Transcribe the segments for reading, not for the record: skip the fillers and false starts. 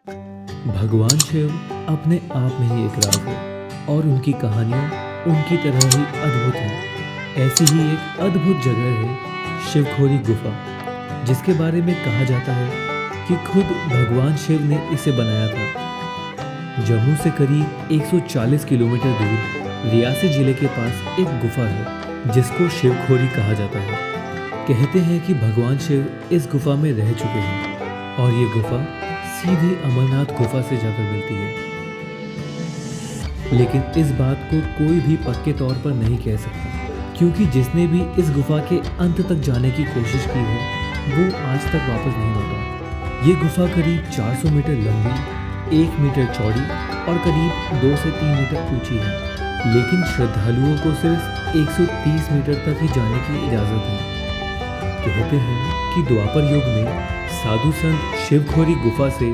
भगवान शिव अपने आप में ही एक राज है और उनकी कहानियाँ उनकी तरह ही अद्भुत हैं। ऐसी ही एक अद्भुत जगह है शिवखोरी गुफा, जिसके बारे में कहा जाता है कि खुद भगवान शिव ने इसे बनाया था। जम्मू से करीब 140 किलोमीटर दूर रियासी जिले के पास एक गुफा है जिसको शिवखोरी कहा जाता है। कहते हैं कि भगवान शिव इस गुफा में रह चुके हैं और ये गुफा सीधी अमरनाथ गुफा से जाकर मिलती है। लेकिन इस बात को कोई भी पक्के तौर पर नहीं कह सकता, क्योंकि जिसने भी इस गुफा के अंत तक जाने की कोशिश की है वो आज तक वापस नहीं लौटा। ये गुफा करीब 400 मीटर लंबी, 1 मीटर चौड़ी और करीब 2 से 3 मीटर ऊंची है, लेकिन श्रद्धालुओं को सिर्फ 130 मीटर तक ही जाने की इजाज़त है। कहते हैं कि द्वापर युग में साधु संत शिवखोरी गुफा से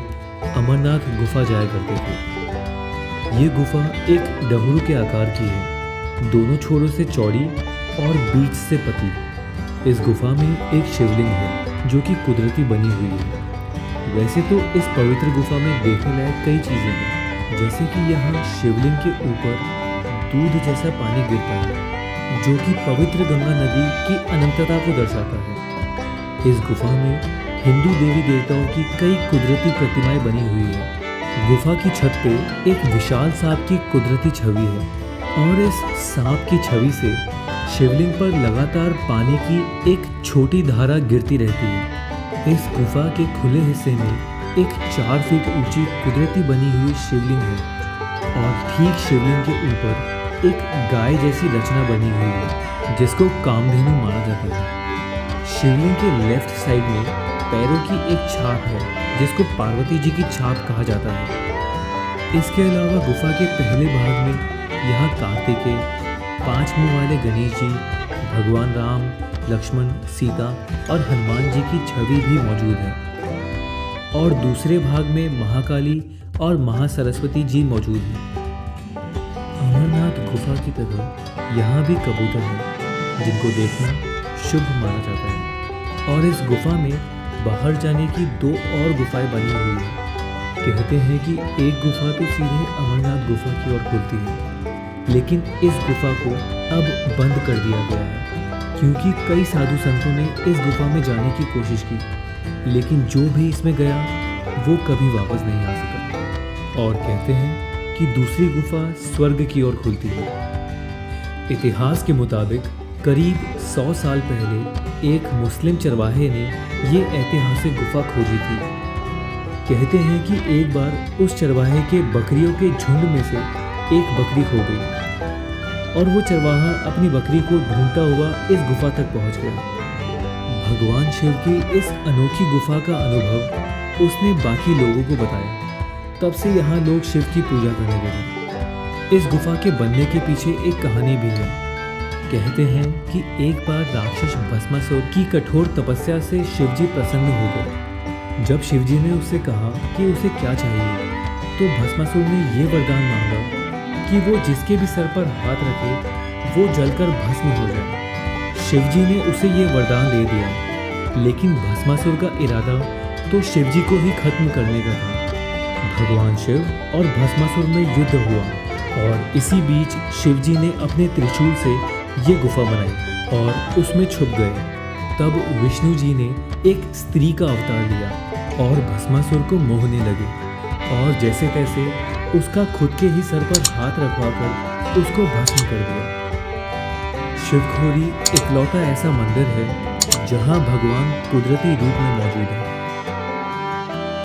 अमरनाथ गुफा जाया करते थे। ये गुफा एक डमरू के आकार की है, दोनों छोरों से चौड़ी और बीच से पतली। इस गुफा में एक शिवलिंग है जो कि कुदरती बनी हुई है। वैसे तो इस पवित्र गुफा में देखने लायक कई चीज़ें हैं, जैसे कि यहाँ शिवलिंग के ऊपर दूध जैसा पानी गिरता है जो कि पवित्र गंगा नदी की अनंतता को दर्शाता है। इस गुफा में हिंदू देवी देवताओं की कई कुदरती प्रतिमाएं बनी हुई है। गुफा की छत पे एक विशाल सांप की कुदरती छवि है और इस सांप की छवि से शिवलिंग पर लगातार पानी की एक छोटी धारा गिरती रहती है। इस गुफा के खुले हिस्से में एक 4 फीट ऊंची कुदरती बनी हुई शिवलिंग है और ठीक शिवलिंग के ऊपर एक गाय जैसी रचना बनी हुई है जिसको कामधेनु माना जाता है। शिवलिंग के लेफ्ट साइड में पैरों की एक छाप है जिसको पार्वती जी की छाप कहा जाता है। इसके अलावा गुफा के पहले भाग में यहाँ कार्तिकेय, 5 मुंह वाले गणेश जी, भगवान राम, लक्ष्मण, सीता और हनुमान जी की छवि भी मौजूद है और दूसरे भाग में महाकाली और महासरस्वती जी मौजूद हैं। अमरनाथ गुफा की तरह यहाँ भी कबूतर हैं जिनको देखना शुभ माना जाता है और इस गुफा में बाहर जाने की 2 और गुफाएं बनी हुई हैं। कहते हैं कि एक गुफा तो सीधे अमरनाथ गुफा की ओर खुलती है, लेकिन इस गुफा को अब बंद कर दिया गया है क्योंकि कई साधु संतों ने इस गुफा में जाने की कोशिश की, लेकिन जो भी इसमें गया वो कभी वापस नहीं आ सका। और कहते हैं कि दूसरी गुफा स्वर्ग की ओर खुलती है। इतिहास के मुताबिक करीब 100 साल पहले एक मुस्लिम चरवाहे ने ये ऐतिहासिक गुफा खोजी थी। कहते हैं कि एक बार उस चरवाहे के बकरियों के झुंड में से एक बकरी खो गई और वो चरवाहा अपनी बकरी को ढूंढता हुआ इस गुफा तक पहुंच गया। भगवान शिव की इस अनोखी गुफा का अनुभव उसने बाकी लोगों को बताया। तब से यहाँ लोग शिव की पूजा करने लगे। इस गुफा के बनने के पीछे एक कहानी भी है। कहते हैं कि एक बार राक्षस भस्मासुर की कठोर तपस्या से शिवजी प्रसन्न हो गए। जब शिवजी ने उससे कहा कि उसे क्या चाहिए, तो भस्मासुर ने ये वरदान मांगा कि वो जिसके भी सर पर हाथ रखे वो जलकर भस्म हो जाए। शिवजी ने उसे ये वरदान दे दिया, लेकिन भस्मासुर का इरादा तो शिवजी को ही खत्म करने का था। भगवान शिव और भस्मासुर में युद्ध हुआ और इसी बीच शिवजी ने अपने त्रिशूल से ये गुफा बनाई और उसमें छुप गए। तब विष्णु जी ने एक स्त्री का अवतार लिया और भस्मासुर को मोहने लगे और जैसे तैसे उसका खुद के ही सर पर हाथ रखवाकर उसको भस्म कर दिया। शिवखोरी इकलौता ऐसा मंदिर है जहाँ भगवान कुदरती रूप में मौजूद है।